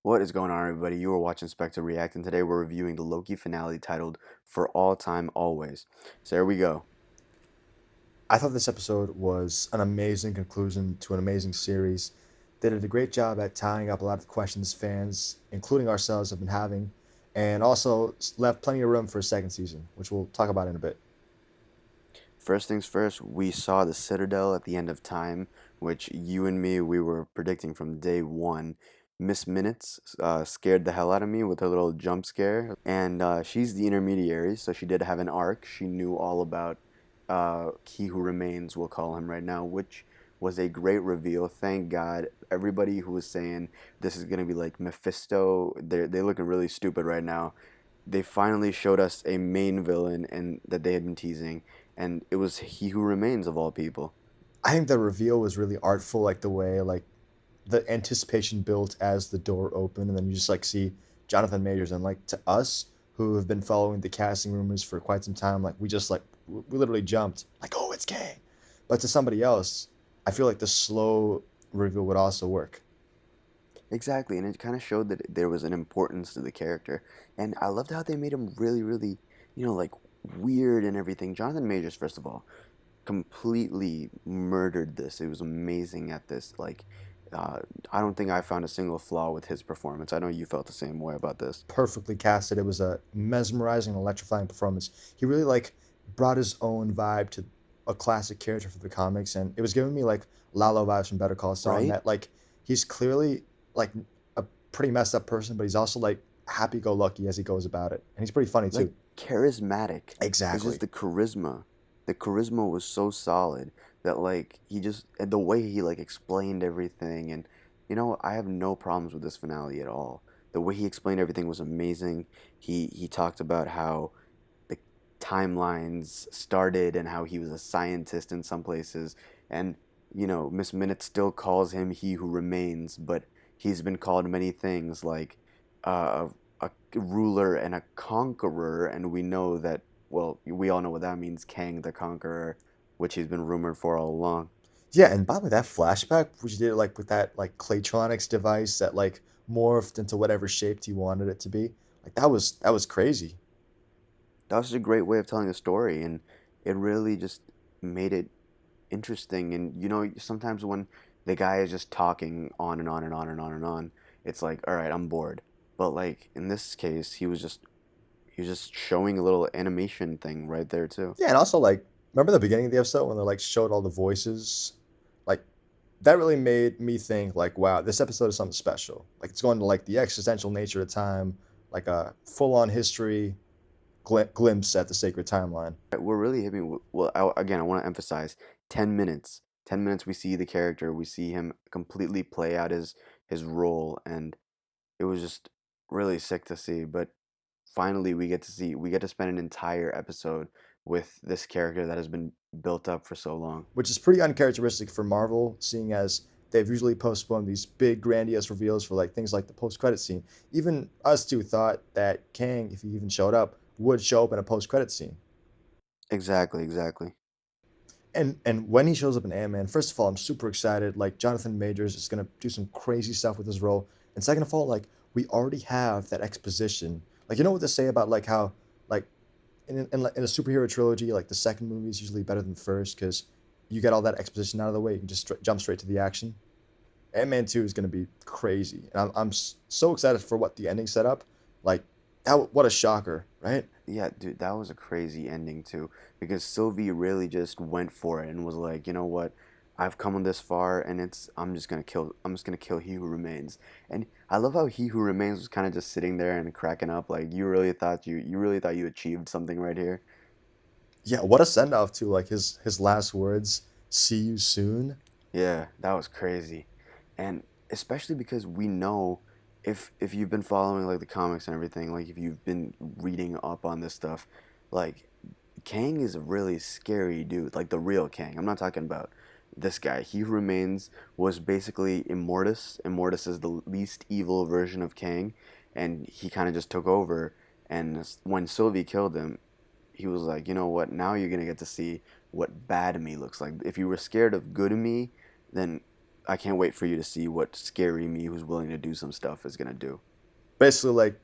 What is going on, everybody? You are watching Spectre React, and today we're reviewing the Loki finale titled For All Time Always. So here we go. I thought this episode was an amazing conclusion to an amazing series. They did a great job at tying up a lot of the questions fans, including ourselves, have been having, and also left plenty of room for a second season, which we'll talk about in a bit. First things first, we saw the Citadel at the end of time, which you and me, we were predicting from day one. Miss Minutes scared the hell out of me with her little jump scare, and she's the intermediary, so she did have an arc. She knew all about He Who Remains, we'll call him right now, which was a great reveal. Thank God. Everybody who was saying this is gonna be like Mephisto, they're looking really stupid right now. They finally showed us a main villain and that they had been teasing, and it was He Who Remains of all people. I think the reveal was really artful, like the way the anticipation built as the door opened, and then you just see Jonathan Majors, and to us who have been following the casting rumors for quite some time, we literally jumped oh, it's gay, but to somebody else, I feel like the slow reveal would also work. Exactly, and it kind of showed that there was an importance to the character, and I loved how they made him really, really, like weird and everything. Jonathan Majors, first of all, completely murdered this. It was amazing at this. Uh, I don't think I found a single flaw with his performance. I know you felt the same way about this. Perfectly casted. It was a mesmerizing, electrifying performance. He really brought his own vibe to a classic character for the comics, and it was giving me Lalo vibes from Better Call Saul. And Right? that he's clearly like a pretty messed up person, but he's also happy-go-lucky as he goes about it, and he's pretty funny Like too. charismatic. It's just Exactly. the charisma. The charisma was so solid that he just and the way he explained everything, and I have no problems with this finale at all. The way he explained everything was amazing. He talked about how the timelines started and how he was a scientist in some places, and Miss Minute still calls him He Who Remains, but he's been called many things like uh, a ruler and a conqueror, and we know that, well, we all know what that means, Kang the Conqueror, which he's been rumored for all along. Yeah, and by the way, that flashback, which you did with that Claytronics device that morphed into whatever shape you wanted it to be, that was crazy. That was just a great way of telling a story, and it really just made it interesting. And sometimes when the guy is just talking on and on and on and on and on, it's like, all right, I'm bored. But in this case, he was just showing a little animation thing right there too. Yeah, and also remember the beginning of the episode when they showed all the voices? Like that really made me think wow, this episode is something special. It's going to the existential nature of time, like a full-on history glimpse at the sacred timeline. We're really hitting. Well, again, I want to emphasize 10 minutes. 10 minutes. We see the character. We see him completely play out his role, and it was just really sick to see. But finally, we get to spend an entire episode with this character that has been built up for so long. Which is pretty uncharacteristic for Marvel, seeing as they've usually postponed these big grandiose reveals for things like the post-credit scene. Even us two thought that Kang, if he even showed up, would show up in a post-credit scene. Exactly, exactly. And when he shows up in Ant-Man, first of all, I'm super excited. Jonathan Majors is gonna do some crazy stuff with his role. And second of all, we already have that exposition. You know what they say about how like in a superhero trilogy, the second movie is usually better than the first because you get all that exposition out of the way. You can just jump straight to the action. Ant-Man 2 is gonna be crazy, and I'm so excited for what the ending set up. Like, what a shocker, right? Yeah, dude, that was a crazy ending too, because Sylvie really just went for it and was like, you know what, I've come this far, and I'm just gonna kill He Who Remains. And I love how He Who Remains was kind of just sitting there and cracking up, like you really thought you achieved something right here. Yeah, what a send off to his last words. See you soon. Yeah, that was crazy. And especially because we know, if you've been following the comics and everything, if you've been reading up on this stuff, like Kang is a really scary dude, like the real Kang. I'm not talking about this guy. He Who Remains was basically Immortus. Immortus is the least evil version of Kang, and he kind of just took over. And when Sylvie killed him, he was like, you know what? Now you're gonna get to see what bad me looks like. If you were scared of good me, then I can't wait for you to see what scary me who's willing to do some stuff is gonna do. Basically, like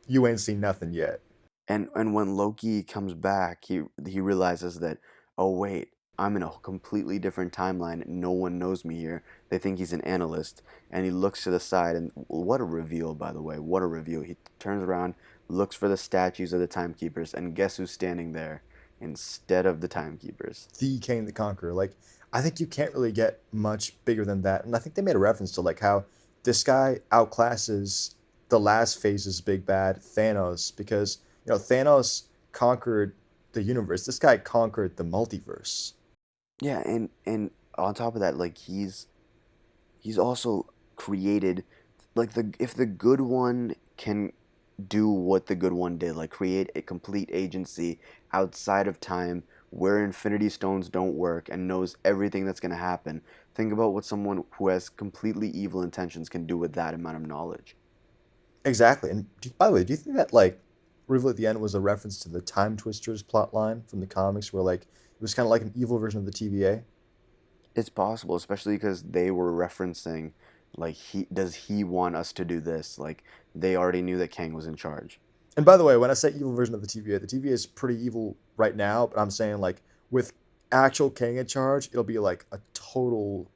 you ain't seen nothing yet. And when Loki comes back, he realizes that, oh wait, I'm in a completely different timeline. No one knows me here. They think he's an analyst, and he looks to the side, and what a reveal, by the way, what a reveal. He turns around, looks for the statues of the timekeepers, and guess who's standing there instead of the timekeepers? The Kang the Conqueror. Like, I think you can't really get much bigger than that. And I think they made a reference to like how this guy outclasses the last phase's big bad Thanos because Thanos conquered the universe. This guy conquered the multiverse. Yeah, and on top of that, like he's also created like the if the good one can do what the good one did, like create a complete agency outside of time where infinity stones don't work and knows everything that's going to happen. Think about what someone who has completely evil intentions can do with that amount of knowledge. Exactly. And by the way, do you think that like reveal at the end was a reference to the Time Twisters plot line from the comics, where like it was kind of like an evil version of the TVA? It's possible, especially because they were referencing like he does he want us to do this? Like they already knew that Kang was in charge. And by the way, when I say evil version of the TVA is pretty evil right now, but I'm saying like with actual Kang in charge, it'll be like a total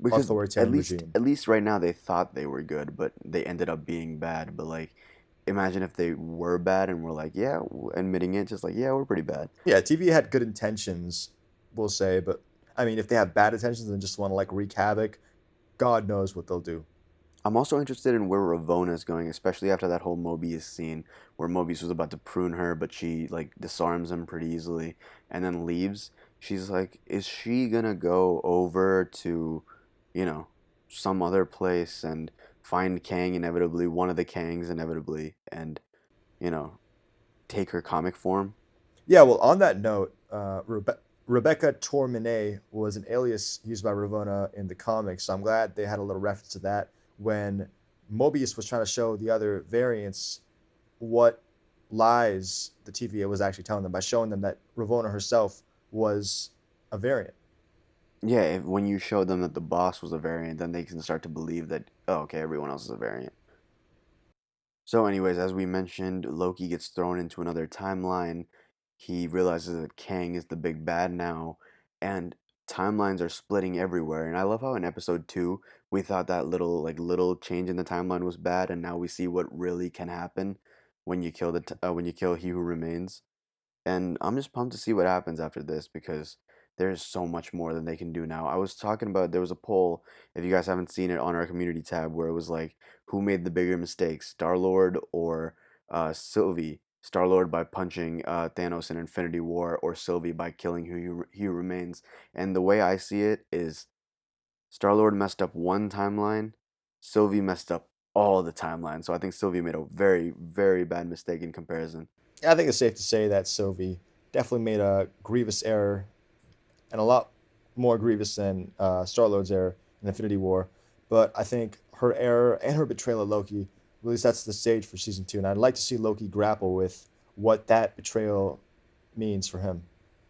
Because at authoritarian least regime. at least right now they thought they were good, but they ended up being bad. But like, imagine if they were bad and were like, yeah, admitting it, just like, yeah, we're pretty bad. Yeah, TVA had good intentions, we'll say, but I mean, if they have bad intentions and just want to like wreak havoc, God knows what they'll do. I'm also interested in where Ravonna is going, especially after that whole Mobius scene where Mobius was about to prune her, but she like disarms him pretty easily and then leaves. She's like, is she gonna go over to, you know, some other place and find Kang inevitably, one of the Kangs inevitably, and you know, take her comic form? Yeah, well, on that note, Rebecca Torminet was an alias used by Ravonna in the comics, so I'm glad they had a little reference to that when Mobius was trying to show the other variants what lies the TVA was actually telling them by showing them that Ravonna herself was a variant. Yeah, when you show them that the boss was a variant, then they can start to believe that, oh, okay, everyone else is a variant. So, anyways, as we mentioned, Loki gets thrown into another timeline. He realizes that Kang is the big bad now, and timelines are splitting everywhere. And I love how in episode 2 we thought that little change in the timeline was bad, and now we see what really can happen when you kill when you kill He Who Remains. And I'm just pumped to see what happens after this because there's so much more than they can do now. I was talking about there was a poll, if you guys haven't seen it on our community tab, where it was like, who made the bigger mistakes, Star-Lord or Sylvie? Star-Lord by punching Thanos in Infinity War, or Sylvie by killing He Who Remains. And the way I see it is Star-Lord messed up one timeline, Sylvie messed up all the timelines. So I think Sylvie made a very, very bad mistake in comparison. I think it's safe to say that Sylvie definitely made a grievous error and a lot more grievous than Star Lord's error in Infinity War. But I think her error and her betrayal of Loki really sets the stage for season 2. And I'd like to see Loki grapple with what that betrayal means for him.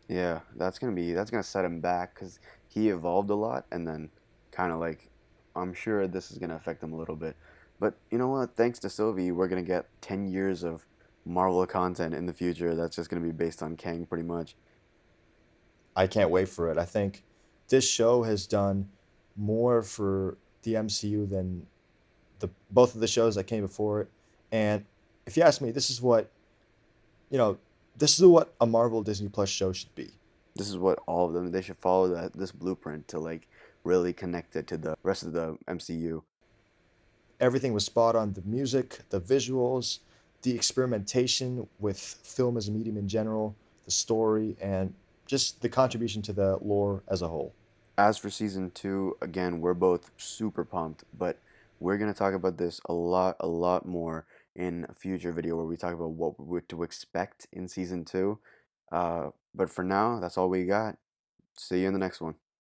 Yeah, that's gonna set him back because he evolved a lot, and then kind of like I'm sure this is gonna affect him a little bit. But you know what? Thanks to Sylvie, we're gonna get 10 years of Marvel content in the future. That's just gonna be based on Kang, pretty much. I can't wait for it. I think this show has done more for the MCU than the both of the shows that came before it. And if you ask me, you know, this is what a Marvel Disney Plus show should be. This is what all of them. They should follow this blueprint to like really connect it to the rest of the MCU. Everything was spot on: the music, the visuals, the experimentation with film as a medium in general, the story, and just the contribution to the lore as a whole. As for season 2, again, we're both super pumped, but we're gonna talk about this a lot more in a future video where we talk about what we're to expect in season 2. But for now, that's all we got. See you in the next one.